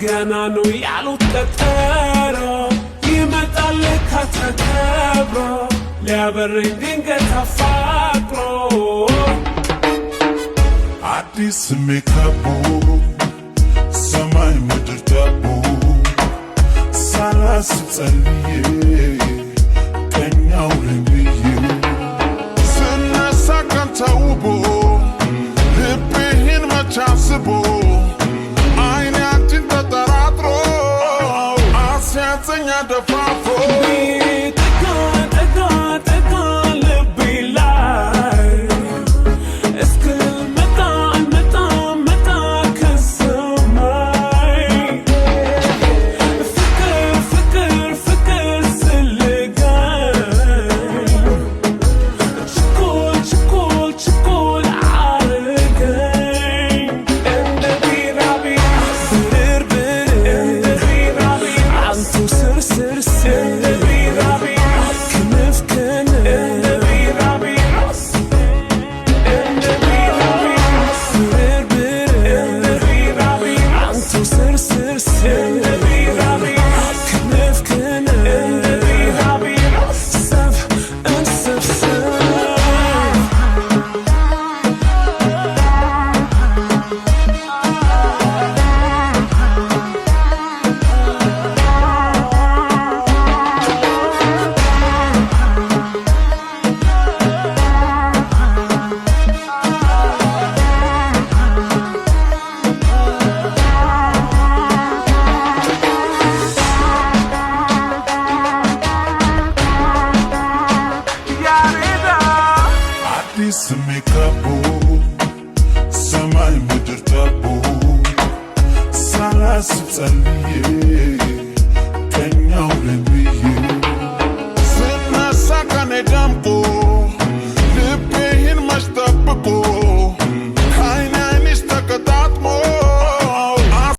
ገና ነው ያሉት ቀጠሮ ይመጣል ከተከብሮ ሊያበረኝ ድንገት አፋቅሮ አዲስ ሜካቦ ሰማይ ምድር ዳቦ ሳላስጸልዬ ቀኛው ልብዬ ስነሳ ቀን ተውቦ ልብህን መቻስቦ አይኔ አንቺን ተጠራጥሮ አስያዘኛ ደፋፎ አዲስ ሜካቦ ሰማይ ምድር ዳቦ ሳላስጸልዬ